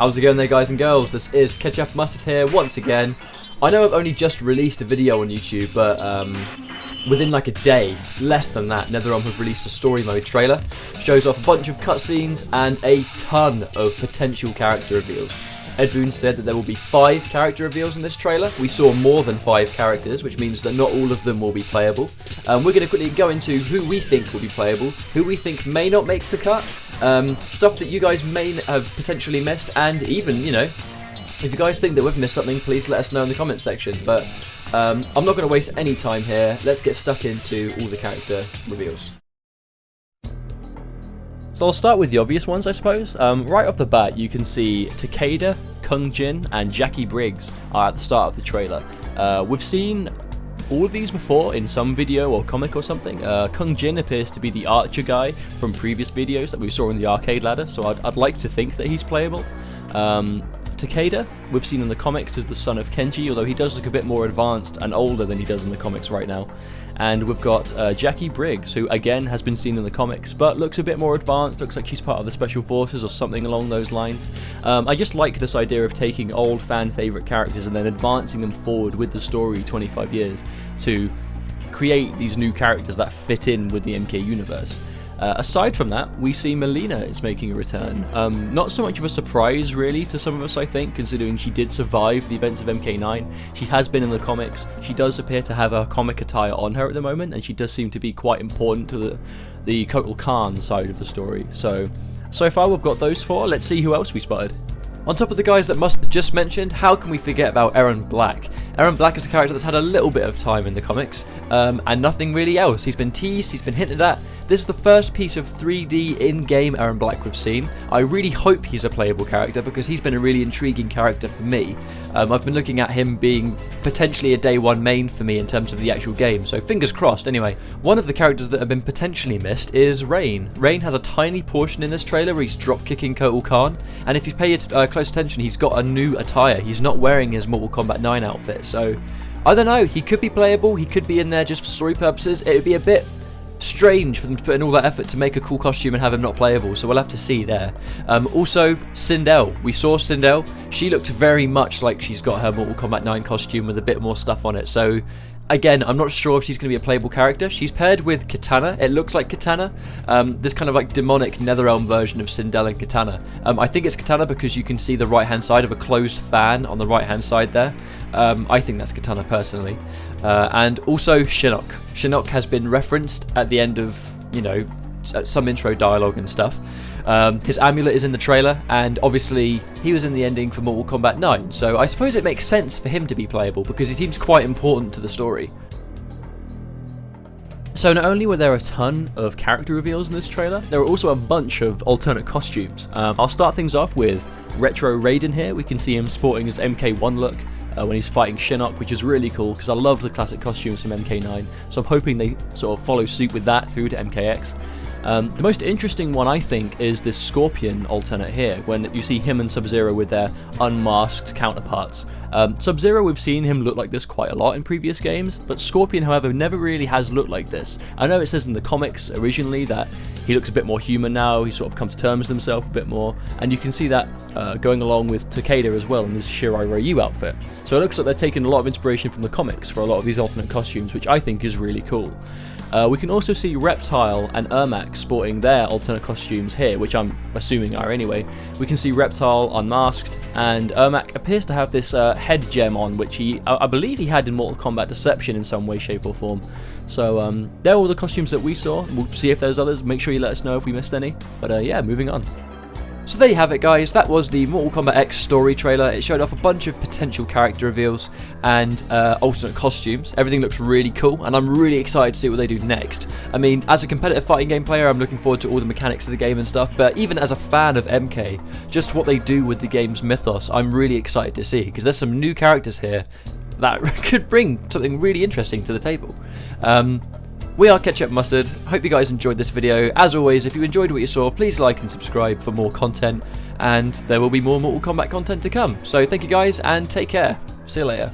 How's it going there, guys and girls? This is Ketchup Mustard here once again. I know I've only just released a video on YouTube, but within like a day, less than that, NetherRealm have released a story mode trailer. Shows off a bunch of cutscenes and a ton of potential character reveals. Ed Boon said that there will be 5 character reveals in this trailer. We saw more than 5 characters, which means that not all of them will be playable. We're going to quickly go into who we think will be playable, who we think may not make the cut, stuff that you guys may have potentially missed, and even, you know, if you guys think that we've missed something, please let us know in the comment section. But I'm not going to waste any time here. Let's get stuck into all the character reveals. So I'll start with the obvious ones, I suppose. Right off the bat, you can see Takeda, Kung Jin, and Jackie Briggs are at the start of the trailer. We've seen all of these before in some video or comic or something. Kung Jin appears to be the archer guy from previous videos that we saw in the arcade ladder, so I'd like to think that he's playable. Takeda, we've seen in the comics, is the son of Kenji, although he does look a bit more advanced and older than he does in the comics right now. And we've got Jackie Briggs, who again has been seen in the comics, but looks a bit more advanced, looks like she's part of the Special Forces or something along those lines. I just like this idea of taking old fan favourite characters and then advancing them forward with the story 25 years to create these new characters that fit in with the MK universe. Aside from that, we see Melina is making a return. Not so much of a surprise, really, to some of us, I think, considering she did survive the events of MK9. She has been in the comics. She does appear to have a comic attire on her at the moment, and she does seem to be quite important to the Kotal Khan side of the story. So far we've got those 4. Let's see who else we spotted. On top of the guys that Mustard just mentioned, how can we forget about Erron Black? Erron Black is a character that's had a little bit of time in the comics, and nothing really else. He's been teased, he's been hinted at. This is the first piece of 3D in-game Erron Black we've seen. I really hope he's a playable character because he's been a really intriguing character for me. I've been looking at him being potentially a day 1 main for me in terms of the actual game, so fingers crossed. Anyway, one of the characters that have been potentially missed is Rain. Rain has a tiny portion in this trailer where he's drop-kicking Kotal Khan, and if you pay close attention, he's got a new attire. He's not wearing his Mortal Kombat 9 outfit, so I don't know, he could be playable, he could be in there just for story purposes. It would be a bit strange for them to put in all that effort to make a cool costume and have him not playable, so we'll have to see there. Also, Sindel. We saw Sindel. She looks very much like she's got her Mortal Kombat 9 costume with a bit more stuff on it, so again, I'm not sure if she's going to be a playable character. She's paired with Kitana. It looks like Kitana. This kind of like demonic NetherRealm version of Sindel and Kitana. I think it's Kitana because you can see the right-hand side of a closed fan on the right-hand side there. I think that's Kitana personally. And also Shinnok. Shinnok has been referenced at the end of, you know, some intro dialogue and stuff. His amulet is in the trailer, and obviously he was in the ending for Mortal Kombat 9, so I suppose it makes sense for him to be playable because he seems quite important to the story. So not only were there a ton of character reveals in this trailer, there were also a bunch of alternate costumes. I'll start things off with Retro Raiden here. We can see him sporting his MK1 look when he's fighting Shinnok, which is really cool because I love the classic costumes from MK9, so I'm hoping they sort of follow suit with that through to MKX. The most interesting one, I think, is this Scorpion alternate here, when you see him and Sub-Zero with their unmasked counterparts. Sub-Zero, we've seen him look like this quite a lot in previous games, but Scorpion, however, never really has looked like this. I know it says in the comics originally that he looks a bit more human now, he's sort of come to terms with himself a bit more, and you can see that going along with Takeda as well in this Shirai Ryu outfit. So it looks like they're taking a lot of inspiration from the comics for a lot of these alternate costumes, which I think is really cool. We can also see Reptile and Ermac sporting their alternate costumes here, which I'm assuming are anyway. We can see Reptile unmasked, and Ermac appears to have this head gem on, which I believe he had in Mortal Kombat Deception in some way, shape or form. So they're all the costumes that we saw. We'll see if there's others. Make sure you let us know if we missed any. But yeah, moving on. So there you have it, guys. That was the Mortal Kombat X story trailer. It showed off a bunch of potential character reveals and alternate costumes. Everything looks really cool, and I'm really excited to see what they do next. I mean, as a competitive fighting game player, I'm looking forward to all the mechanics of the game and stuff, but even as a fan of MK, just what they do with the game's mythos, I'm really excited to see, because there's some new characters here that could bring something really interesting to the table. We are Ketchup Mustard. Hope you guys enjoyed this video. As always, if you enjoyed what you saw, please like and subscribe for more content, and there will be more Mortal Kombat content to come. So thank you guys, and take care. See you later.